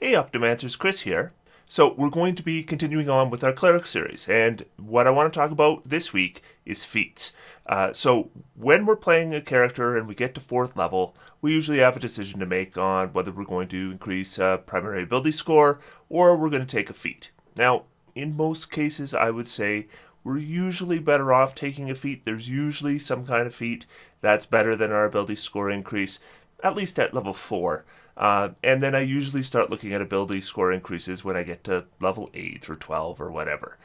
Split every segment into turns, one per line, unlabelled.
Hey Optimancers, Chris here. So we're going to be continuing on with our Cleric series, and what I want to talk about this week is feats. So when we're playing a character and we get to 4th level, we usually have a decision to make on whether we're going to increase primary ability score or we're going to take a feat. Now, in most cases, I would say we're usually better off taking a feat. There's usually some kind of feat that's better than our ability score increase, at least at level 4. And then I usually start looking at ability score increases when I get to level 8 or 12 or whatever.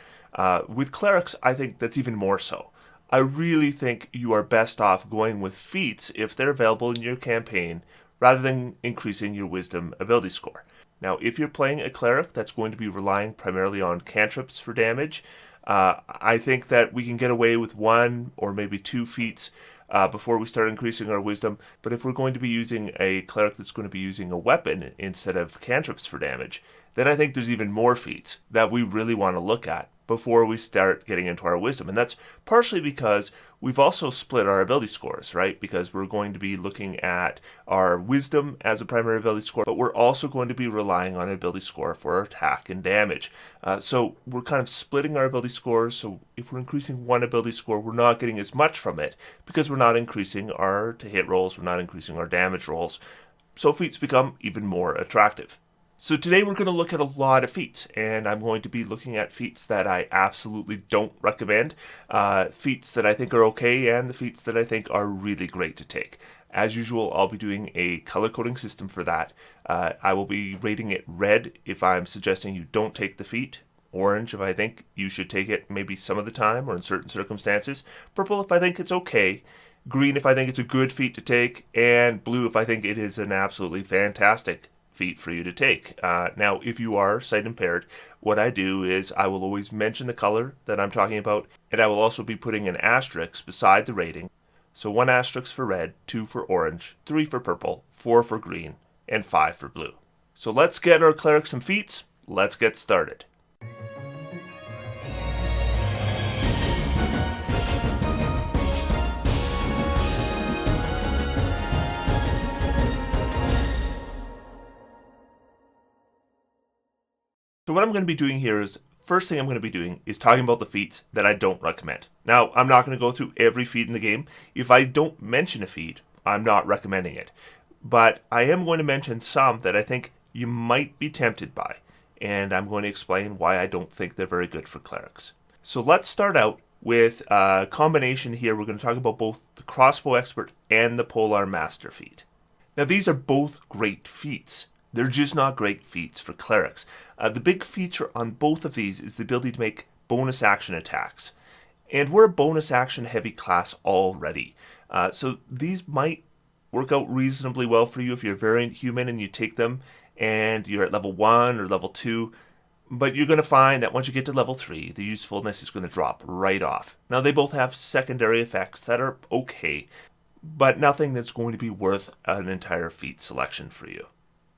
With Clerics, I think that's even more so. I really think you are best off going with feats if they're available in your campaign rather than increasing your wisdom ability score. Now, if you're playing a Cleric that's going to be relying primarily on cantrips for damage, I think that we can get away with 1 or maybe 2 feats before we start increasing our wisdom. But if we're going to be using a Cleric that's going to be using a weapon instead of cantrips for damage, then I think there's even more feats that we really want to look at before we start getting into our wisdom. And that's partially because we've also split our ability scores, right? Because we're going to be looking at our wisdom as a primary ability score, but we're also going to be relying on an ability score for our attack and damage. So we're kind of splitting our ability scores. So if we're increasing one ability score, we're not getting as much from it because we're not increasing our to hit rolls, we're not increasing our damage rolls. So feats become even more attractive. So today we're going to look at a lot of feats, and I'm going to be looking at feats that I absolutely don't recommend, feats that I think are okay, and the feats that I think are really great to take. As usual, I'll be doing a color coding system for that. I will be rating it red if I'm suggesting you don't take the feat, orange if I think you should take it maybe some of the time or in certain circumstances, purple if I think it's okay, green if I think it's a good feat to take, and blue if I think it is an absolutely fantastic feat for you to take. Now, if you are sight impaired, what I do is I will always mention the color that I'm talking about, and I will also be putting an asterisk beside the rating. So 1 asterisk for red, 2 for orange, 3 for purple, 4 for green, and 5 for blue. So let's get our Clerics some feats. Let's get started. So what I'm going to be doing here is, first thing I'm going to be doing is talking about the feats that I don't recommend. Now, I'm not going to go through every feat in the game. If I don't mention a feat, I'm not recommending it. But I am going to mention some that I think you might be tempted by. And I'm going to explain why I don't think they're very good for Clerics. So let's start out with a combination here. We're going to talk about both the Crossbow Expert and the Polearm Master feat. Now, these are both great feats. They're just not great feats for Clerics. The big feature on both of these is the ability to make bonus action attacks. And we're a bonus action heavy class already. So these might work out reasonably well for you if you're variant human and you take them and you're at level 1 or level 2. But you're going to find that once you get to level 3, the usefulness is going to drop right off. Now, they both have secondary effects that are okay, but nothing that's going to be worth an entire feat selection for you.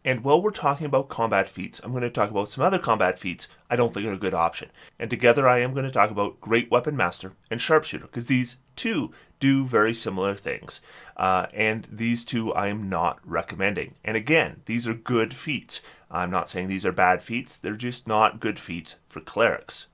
And while we're talking about combat feats, I'm going to talk about some other combat feats I don't think are a good option. And together I am going to talk about Great Weapon Master and Sharpshooter, because these two do very similar things. And these two I am not recommending. And again, these are good feats. I'm not saying these are bad feats, they're just not good feats for Clerics.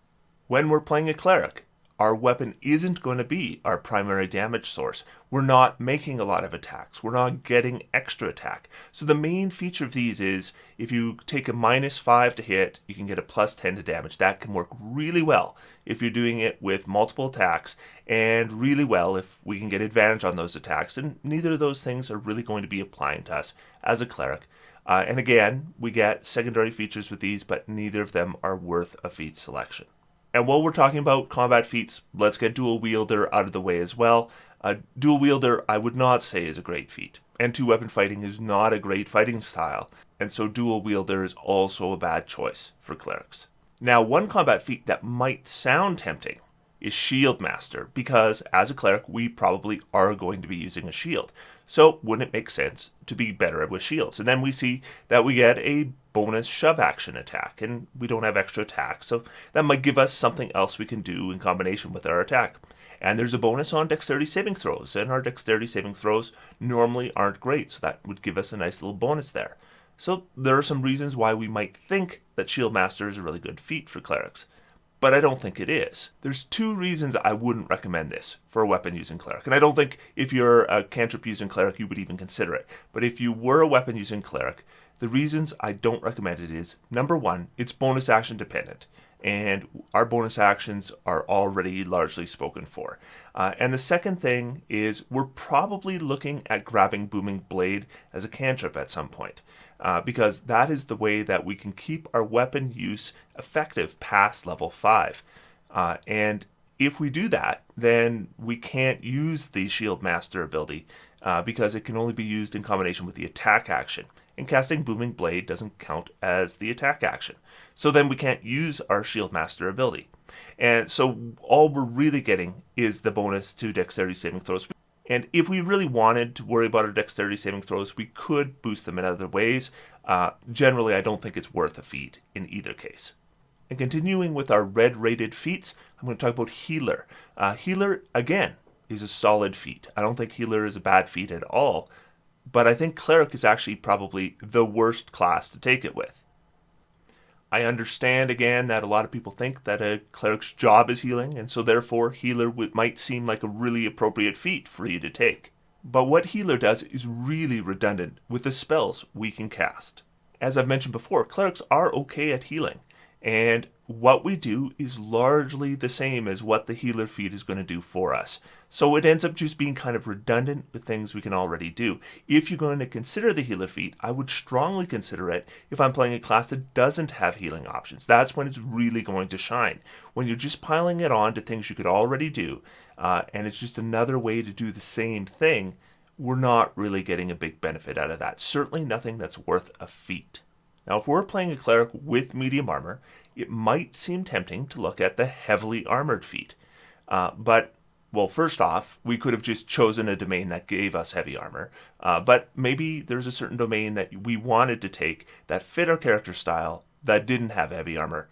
When we're playing a Cleric, our weapon isn't going to be our primary damage source. We're not making a lot of attacks. We're not getting extra attack. So the main feature of these is if you take a -5 to hit, you can get a +10 to damage. That can work really well if you're doing it with multiple attacks, and really well if we can get advantage on those attacks. And neither of those things are really going to be applying to us as a Cleric. And again, we get secondary features with these, but neither of them are worth a feat selection. And while we're talking about combat feats, let's get Dual Wielder out of the way as well. Dual Wielder, I would not say is a great feat. And 2-weapon fighting is not a great fighting style. And so Dual Wielder is also a bad choice for Clerics. Now, one combat feat that might sound tempting is Shield Master, because as a Cleric, we probably are going to be using a shield. So wouldn't it make sense to be better with shields? And then we see that we get a bonus shove action attack, and we don't have extra attacks, so that might give us something else we can do in combination with our attack. And there's a bonus on dexterity saving throws, and our dexterity saving throws normally aren't great, so that would give us a nice little bonus there. So there are some reasons why we might think that Shield Master is a really good feat for Clerics, but I don't think it is. There's 2 reasons I wouldn't recommend this for a weapon using Cleric, and I don't think if you're a cantrip using Cleric you would even consider it, but if you were a weapon using Cleric, the reasons I don't recommend it is, number 1, it's bonus action dependent, and our bonus actions are already largely spoken for. And the second thing is we're probably looking at grabbing Booming Blade as a cantrip at some point, because that is the way that we can keep our weapon use effective past level 5. And if we do that, then we can't use the Shield Master ability because it can only be used in combination with the attack action. And casting Booming Blade doesn't count as the attack action. So then we can't use our Shield Master ability. And so all we're really getting is the bonus to dexterity saving throws. And if we really wanted to worry about our dexterity saving throws, we could boost them in other ways. Generally, I don't think it's worth a feat in either case. And continuing with our red-rated feats, I'm going to talk about Healer. Healer, again, is a solid feat. I don't think Healer is a bad feat at all. But I think Cleric is actually probably the worst class to take it with. I understand, again, that a lot of people think that a Cleric's job is healing, and so therefore Healer might seem like a really appropriate feat for you to take. But what Healer does is really redundant with the spells we can cast. As I've mentioned before, Clerics are okay at healing, and what we do is largely the same as what the Healer feat is going to do for us. So it ends up just being kind of redundant with things we can already do. If you're going to consider the Healer feat, I would strongly consider it if I'm playing a class that doesn't have healing options. That's when it's really going to shine. When you're just piling it on to things you could already do, and it's just another way to do the same thing, we're not really getting a big benefit out of that. Certainly nothing that's worth a feat. Now, if we're playing a Cleric with medium armor, it might seem tempting to look at the heavily armored feat. Well, first off, we could have just chosen a domain that gave us heavy armor, but maybe there's a certain domain that we wanted to take that fit our character style that didn't have heavy armor.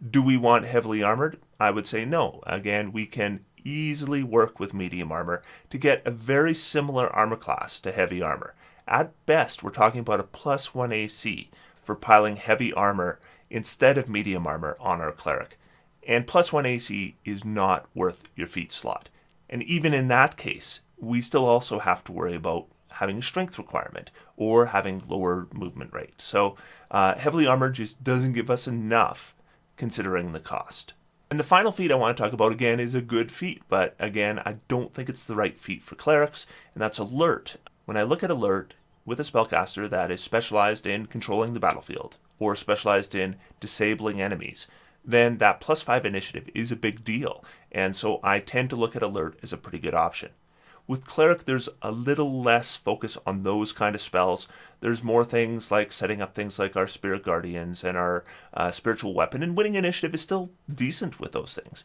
Do we want heavily armored? I would say no. Again, we can easily work with medium armor to get a very similar armor class to heavy armor. At best, we're talking about a +1 AC for piling heavy armor instead of medium armor on our Cleric. And +1 AC is not worth your feat slot. And even in that case, we still also have to worry about having a strength requirement or having lower movement rate. So heavily armored just doesn't give us enough considering the cost. And the final feat I want to talk about again is a good feat, but again, I don't think it's the right feat for Clerics, and that's Alert. When I look at Alert with a spellcaster that is specialized in controlling the battlefield or specialized in disabling enemies, then that +5 initiative is a big deal, and so I tend to look at Alert as a pretty good option. With Cleric, there's a little less focus on those kind of spells. There's more things like setting up things like our Spirit Guardians and our Spiritual Weapon, and winning initiative is still decent with those things.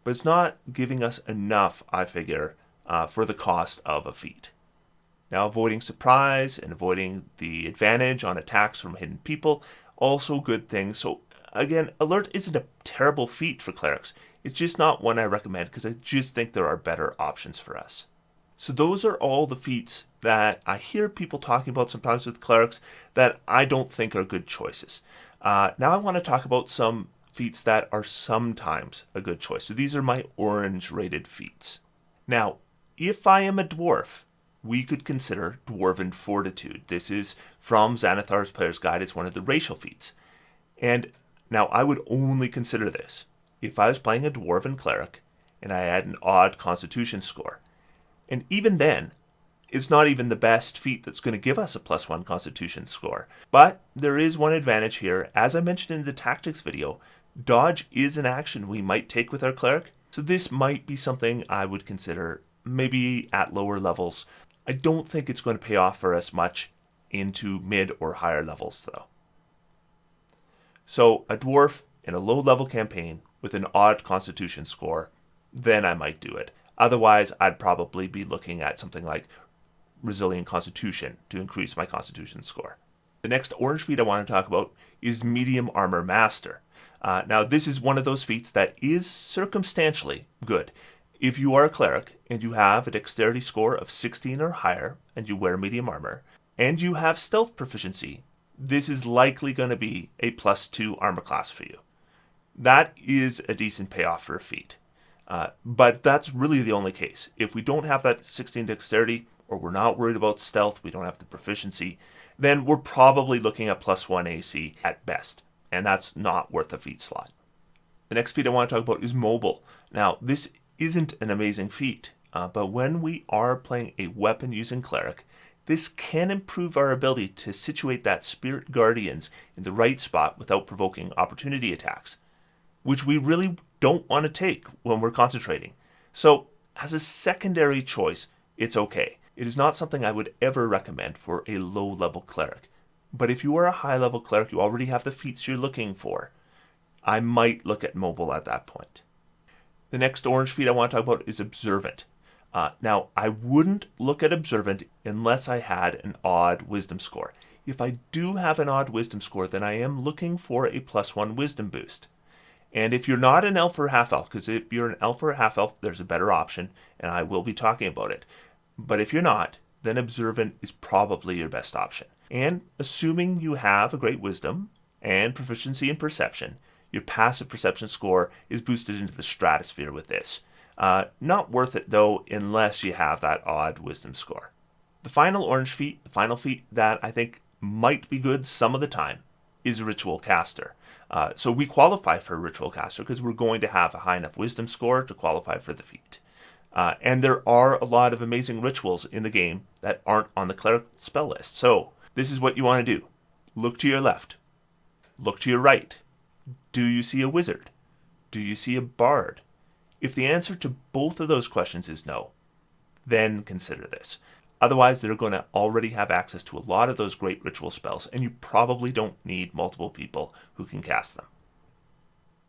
But it's not giving us enough, I figure, for the cost of a feat. Now, avoiding surprise and avoiding the advantage on attacks from hidden people, also good things. So again, Alert isn't a terrible feat for Clerics. It's just not one I recommend because I just think there are better options for us. So those are all the feats that I hear people talking about sometimes with Clerics that I don't think are good choices. Now I want to talk about some feats that are sometimes a good choice. So these are my orange rated feats. Now, if I am a dwarf, we could consider Dwarven Fortitude. This is from Xanathar's Player's Guide. It's one of the racial feats. And now I would only consider this if I was playing a Dwarven Cleric and I had an odd Constitution score. And even then, it's not even the best feat that's going to give us a +1 Constitution score. But there is one advantage here. As I mentioned in the tactics video, dodge is an action we might take with our Cleric. So this might be something I would consider maybe at lower levels. I don't think it's going to pay off for us much into mid or higher levels though. So a dwarf in a low level campaign with an odd Constitution score, then I might do it. Otherwise, I'd probably be looking at something like Resilient Constitution to increase my Constitution score. The next orange feat I want to talk about is Medium Armor Master. Now, this is one of those feats that is circumstantially good. If you are a Cleric and you have a dexterity score of 16 or higher and you wear medium armor, and you have stealth proficiency, this is likely going to be a +2 armor class for you. That is a decent payoff for a feat. But that's really the only case. If we don't have that 16 dexterity, or we're not worried about stealth, we don't have the proficiency, then we're probably looking at +1 AC at best. And that's not worth a feat slot. The next feat I want to talk about is mobile. Now, this isn't an amazing feat, but when we are playing a weapon using Cleric, this can improve our ability to situate that Spirit Guardians in the right spot without provoking opportunity attacks, which we really don't want to take when we're concentrating. So, as a secondary choice, it's okay. It is not something I would ever recommend for a low-level Cleric. But if you are a high-level Cleric, you already have the feats you're looking for, I might look at mobile at that point. The next orange feat I want to talk about is Observant. Now, I wouldn't look at Observant unless I had an odd wisdom score. If I do have an odd wisdom score, then I am looking for a +1 wisdom boost. And if you're not an elf or half-elf, because if you're an elf or a half-elf, there's a better option, and I will be talking about it. But if you're not, then Observant is probably your best option. And assuming you have a great wisdom and proficiency in perception, your passive perception score is boosted into the stratosphere with this. Not worth it, though, unless you have that odd wisdom score. The final orange feat, the final feat that I think might be good some of the time, is Ritual Caster. So we qualify for Ritual Caster because we're going to have a high enough wisdom score to qualify for the feat. And there are a lot of amazing rituals in the game that aren't on the Cleric spell list. So this is what you want to do. Look to your left. Look to your right. Do you see a wizard? Do you see a bard? If the answer to both of those questions is no, then consider this. Otherwise, they're going to already have access to a lot of those great ritual spells, and you probably don't need multiple people who can cast them.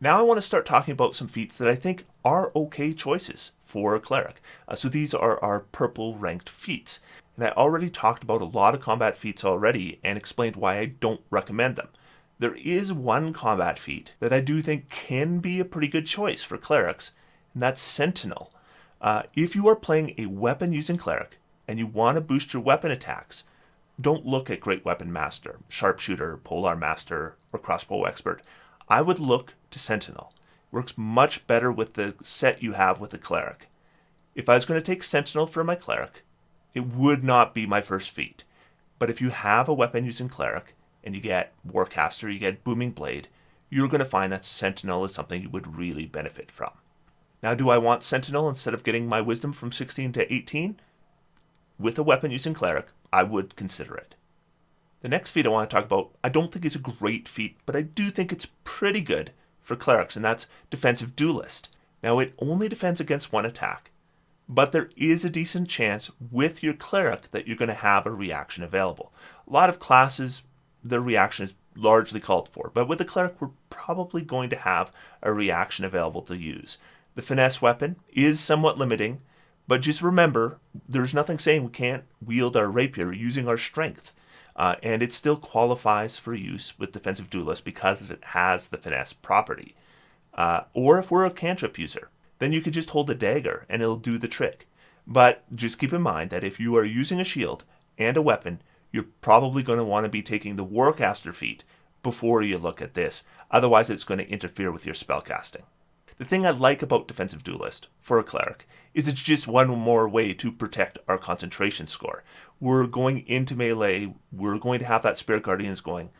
Now I want to start talking about some feats that I think are okay choices for a Cleric. So these are our purple ranked feats. And I already talked about a lot of combat feats already and explained why I don't recommend them. There is one combat feat that I do think can be a pretty good choice for Clerics, and that's Sentinel. If you are playing a weapon using Cleric and you want to boost your weapon attacks, don't look at Great Weapon Master, Sharpshooter, Polearm Master, or Crossbow Expert. I would look to Sentinel. It works much better with the set you have with the Cleric. If I was going to take Sentinel for my Cleric, it would not be my first feat. But if you have a weapon using Cleric, and you get Warcaster, you get Booming Blade, you're going to find that Sentinel is something you would really benefit from. Now, do I want Sentinel instead of getting my Wisdom from 16 to 18? With a weapon using Cleric, I would consider it. The next feat I want to talk about, I don't think is a great feat, but I do think it's pretty good for Clerics, and that's Defensive Duelist. Now, it only defends against one attack, but there is a decent chance with your Cleric that you're going to have a reaction available. A lot of classes, their reaction is largely called for, but with the Cleric, we're probably going to have a reaction available to use. The Finesse weapon is somewhat limiting, but just remember, there's nothing saying we can't wield our rapier using our strength. And it still qualifies for use with Defensive Duelist because it has the Finesse property. Or if we're a cantrip user, then you could just hold a dagger and it'll do the trick. But just keep in mind that if you are using a shield and a weapon, you're probably going to want to be taking the Warcaster feat before you look at this. Otherwise, it's going to interfere with your spellcasting. The thing I like about Defensive Duelist for a Cleric is it's just one more way to protect our concentration score. We're going into melee, we're going to have that Spirit Guardians going.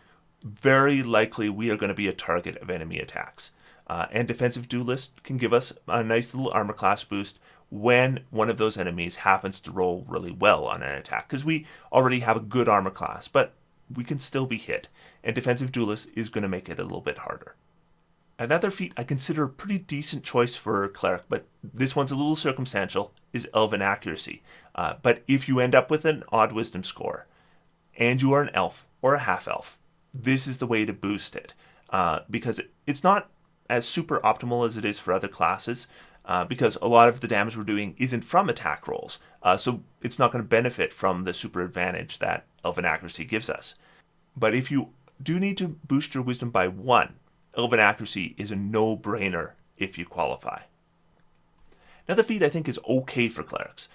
Very likely we are going to be a target of enemy attacks. And Defensive Duelist can give us a nice little armor class boost when one of those enemies happens to roll really well on an attack. Because we already have a good armor class, but we can still be hit. And Defensive Duelist is going to make it a little bit harder. Another feat I consider a pretty decent choice for a Cleric, but this one's a little circumstantial, is Elven Accuracy. But if you end up with an odd wisdom score, and you are an elf or a half-elf, this is the way to boost it. Because it's not as super optimal as it is for other classes, because a lot of the damage we're doing isn't from attack rolls. So it's not going to benefit from the super advantage that Elven Accuracy gives us. But if you do need to boost your wisdom by 1, Elven Accuracy is a no-brainer if you qualify. Another feat I think is okay for Clerics,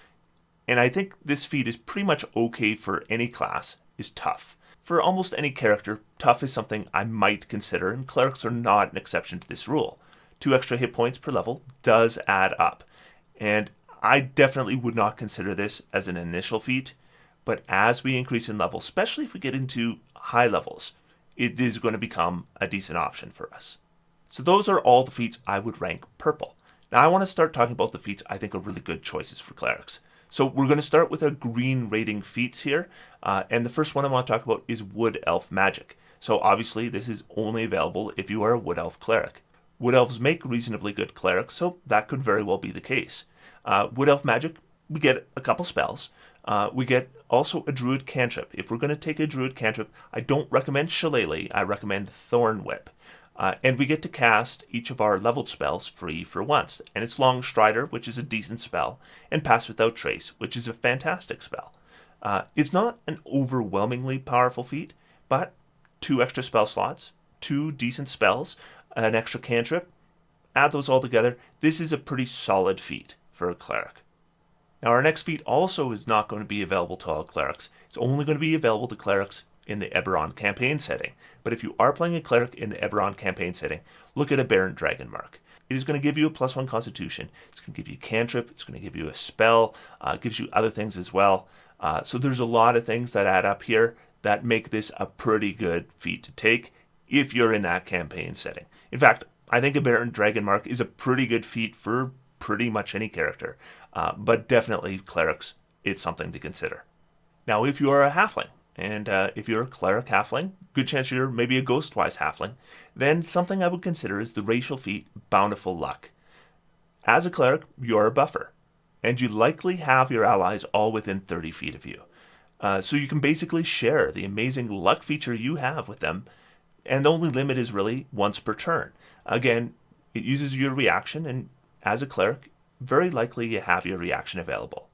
and I think this feat is pretty much okay for any class, is Tough. for almost any character, tough is something I might consider, and clerics are not an exception to this rule. 2 extra hit points per level does add up, and I definitely would not consider this as an initial feat, but as we increase in level, especially if we get into high levels, it is going to become a decent option for us. So those are all the feats I would rank purple. Now I want to start talking about the feats I think are really good choices for clerics. So we're going to start with our green rating feats here, and the first one I want to talk about is Wood Elf Magic. So obviously this is only available if you are a Wood Elf cleric. Wood Elves make reasonably good clerics, so that could very well be the case. Wood Elf Magic, we get a couple spells. We get also a Druid cantrip. If we're going to take a Druid cantrip, I don't recommend Shillelagh, I recommend Thorn Whip. And we get to cast each of our leveled spells free for once. And it's Long Strider, which is a decent spell, and Pass Without Trace, which is a fantastic spell. It's not an overwhelmingly powerful feat, but 2 extra spell slots, 2 decent spells, an extra cantrip, add those all together, this is a pretty solid feat for a cleric. Now our next feat also is not going to be available to all clerics. It's only going to be available to clerics in the Aberrant campaign setting. But if you are playing a cleric in the Aberrant campaign setting, look at Aberrant Dragonmark. It is going to give you a +1 constitution. It's going to give you a cantrip. It's going to give you a spell. It gives you other things as well. So there's a lot of things that add up here that make this a pretty good feat to take if you're in that campaign setting. In fact, I think Aberrant Dragonmark is a pretty good feat for pretty much any character. But definitely clerics, it's something to consider. Now, if you are a halfling, and if you're a cleric halfling, good chance you're maybe a ghostwise halfling, then something I would consider is the racial feat Bountiful Luck. As a cleric, you're a buffer, and you likely have your allies all within 30 feet of you. So you can basically share the amazing luck feature you have with them, and the only limit is really once per turn. Again, it uses your reaction, and as a cleric, very likely you have your reaction available.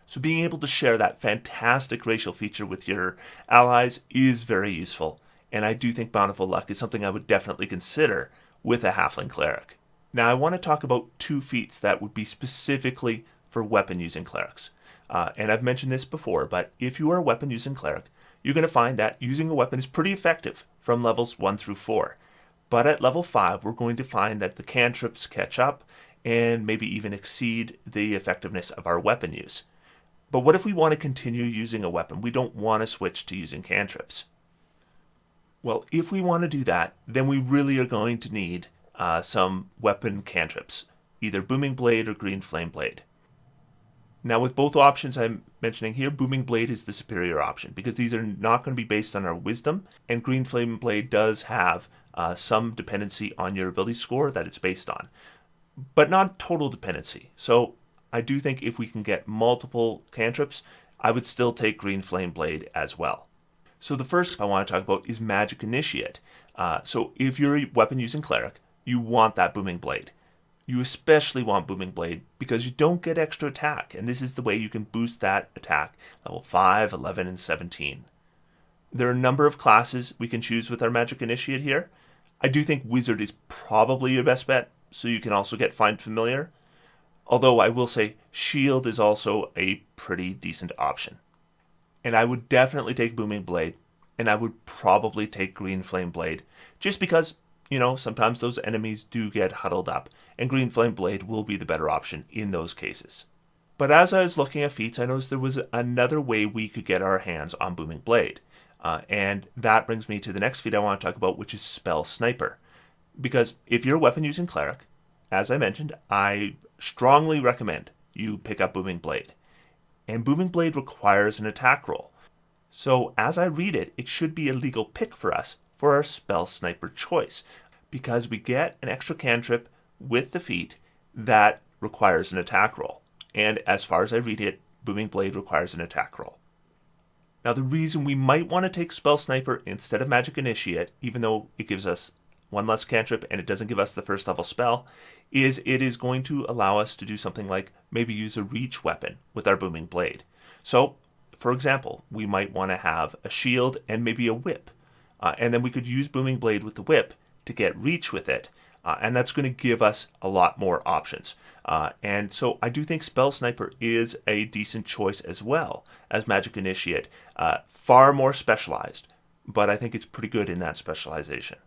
So being able to share that fantastic racial feature with your allies is very useful, and I do think Bountiful Luck is something I would definitely consider with a halfling cleric. Now I want to talk about 2 feats that would be specifically for weapon using clerics. And I've mentioned this before, but if you are a weapon using cleric, you're going to find that using a weapon is pretty effective from levels 1 through 4. But at level 5, we're going to find that the cantrips catch up and maybe even exceed the effectiveness of our weapon use. But what if we want to continue using a weapon? We don't want to switch to using cantrips. Well, if we want to do that, then we really are going to need some weapon cantrips, either Booming Blade or Green Flame Blade. Now, with both options I'm mentioning here, Booming Blade is the superior option because these are not going to be based on our wisdom, and Green Flame Blade does have some dependency on your ability score that it's based on, but not total dependency. So I do think if we can get multiple cantrips, I would still take Green Flame Blade as well. So the first I want to talk about is Magic Initiate. So if you're a weapon using cleric, you want that Booming Blade. You especially want Booming Blade because you don't get extra attack, and this is the way you can boost that attack level 5, 11, and 17. There are a number of classes we can choose with our Magic Initiate here. I do think Wizard is probably your best bet, so you can also get Find Familiar. Although I will say Shield is also a pretty decent option. And I would definitely take Booming Blade, and I would probably take Green Flame Blade, just because, sometimes those enemies do get huddled up, and Green Flame Blade will be the better option in those cases. But as I was looking at feats, I noticed there was another way we could get our hands on Booming Blade. And that brings me to the next feat I want to talk about, which is Spell Sniper. Because if you're a weapon using cleric, as I mentioned, I strongly recommend you pick up Booming Blade. And Booming Blade requires an attack roll. So as I read it, it should be a legal pick for us for our Spell Sniper choice, because we get an extra cantrip with the feat that requires an attack roll. And as far as I read it, Booming Blade requires an attack roll. Now the reason we might want to take Spell Sniper instead of Magic Initiate, even though it gives us one less cantrip and it doesn't give us the first level spell, is it is going to allow us to do something like maybe use a reach weapon with our Booming Blade. So, for example, we might want to have a shield and maybe a whip. And then we could use Booming Blade with the whip to get reach with it. And that's going to give us a lot more options. And so I do think Spell Sniper is a decent choice as well as Magic Initiate. Far more specialized, but I think it's pretty good in that specialization.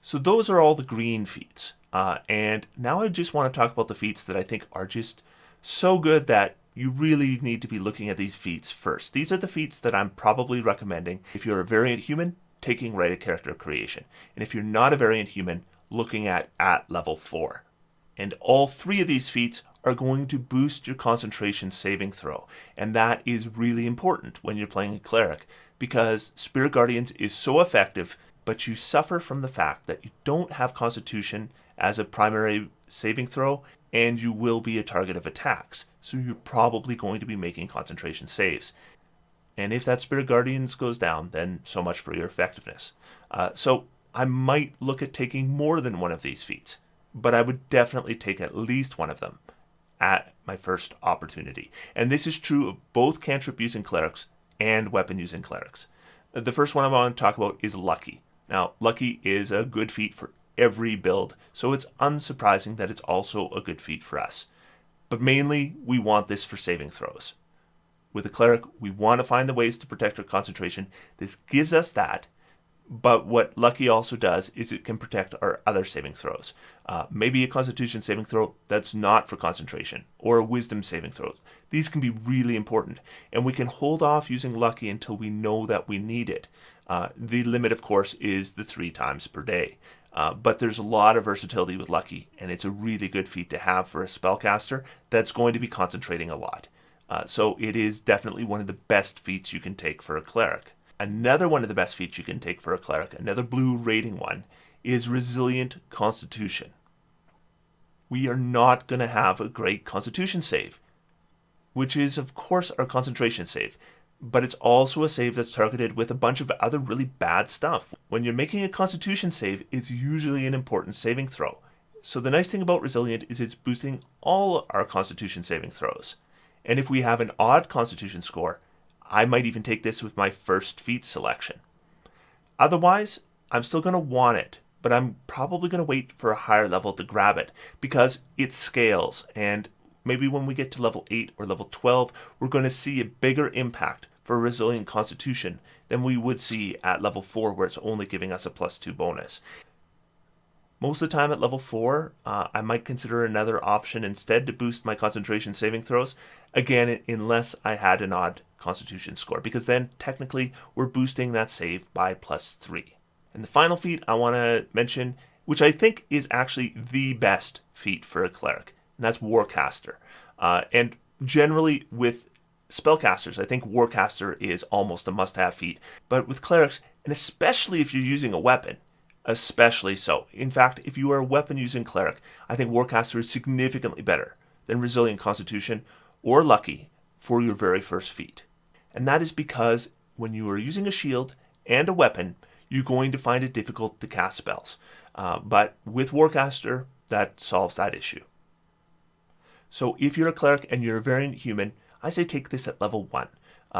So those are all the green feats. And now I just want to talk about the feats that I think are just so good that you really need to be looking at these feats first. These are the feats that I'm probably recommending if you're a variant human, taking Rite of Character Creation. And if you're not a variant human, looking at level 4. And all 3 of these feats are going to boost your concentration saving throw. And that is really important when you're playing a Cleric, because Spirit Guardians is so effective, but you suffer from the fact that you don't have Constitution as a primary saving throw, and you will be a target of attacks. So you're probably going to be making concentration saves. And if that Spirit Guardians goes down, then so much for your effectiveness. So I might look at taking more than one of these feats, but I would definitely take at least one of them at my first opportunity. And this is true of both cantrip using Clerics and weapon using Clerics. The first one I want to talk about is Lucky. Now, Lucky is a good feat for every build, so it's unsurprising that it's also a good feat for us. But mainly, we want this for saving throws. With a Cleric, we want to find the ways to protect our concentration. This gives us that, but what Lucky also does is it can protect our other saving throws. Maybe a Constitution saving throw that's not for concentration, or a Wisdom saving throw. These can be really important, and we can hold off using Lucky until we know that we need it. The limit, of course, is the 3 times per day. But there's a lot of versatility with Lucky, and it's a really good feat to have for a spellcaster that's going to be concentrating a lot. So it is definitely one of the best feats you can take for a Cleric. Another one of the best feats you can take for a Cleric, another blue rating one, is Resilient Constitution. We are not going to have a great Constitution save, which is, of course, our concentration save. But it's also a save that's targeted with a bunch of other really bad stuff. When you're making a Constitution save, it's usually an important saving throw. So the nice thing about Resilient is it's boosting all our Constitution saving throws. And if we have an odd Constitution score, I might even take this with my first feat selection. Otherwise, I'm still going to want it, but I'm probably going to wait for a higher level to grab it, because it scales, and maybe when we get to level 8 or level 12, we're going to see a bigger impact for Resilient Constitution than we would see at level 4, where it's only giving us a +2 bonus. Most of the time at level 4, I might consider another option instead to boost my concentration saving throws. Again, unless I had an odd Constitution score, because then technically we're boosting that save by +3. And the final feat I want to mention, which I think is actually the best feat for a Cleric, and that's Warcaster. And generally with spellcasters, I think Warcaster is almost a must-have feat. But with Clerics, and especially if you're using a weapon, especially so. In fact, if you are a weapon-using Cleric, I think Warcaster is significantly better than Resilient Constitution or Lucky for your very first feat. And that is because when you are using a shield and a weapon, you're going to find it difficult to cast spells. But with Warcaster, that solves that issue. So if you're a Cleric and you're a variant human, I say take this at level 1.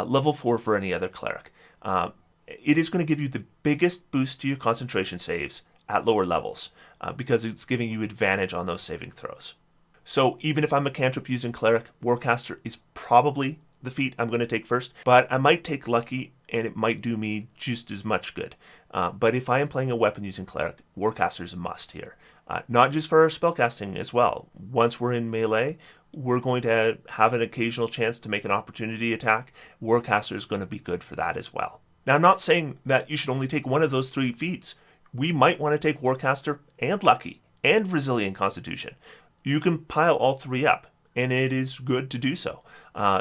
Level 4 for any other Cleric. It is going to give you the biggest boost to your concentration saves at lower levels, because it's giving you advantage on those saving throws. So even if I'm a cantrip using Cleric, Warcaster is probably the feat I'm going to take first, but I might take Lucky and it might do me just as much good. But if I am playing a weapon using Cleric, Warcaster is a must here. Not just for our spellcasting as well. Once we're in melee, we're going to have an occasional chance to make an opportunity attack. Warcaster is going to be good for that as well. Now, I'm not saying that you should only take one of those 3 feats. We might want to take Warcaster and Lucky and Resilient Constitution. You can pile all 3 up, and it is good to do so.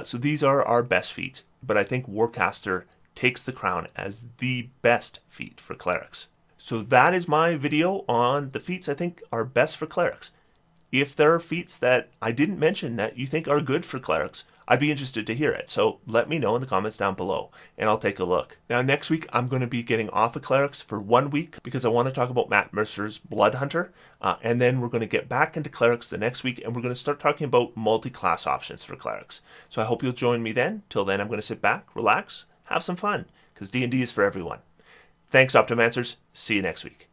So these are our best feats, but I think Warcaster takes the crown as the best feat for Clerics. So that is my video on the feats I think are best for Clerics. If there are feats that I didn't mention that you think are good for Clerics, I'd be interested to hear it. So let me know in the comments down below, and I'll take a look. Now next week, I'm going to be getting off of Clerics for 1 week because I want to talk about Matt Mercer's Blood Hunter. And then we're going to get back into Clerics the next week, and we're going to start talking about multi-class options for Clerics. So I hope you'll join me then. Till then, I'm going to sit back, relax, have some fun, because D&D is for everyone. Thanks, Optimancers. See you next week.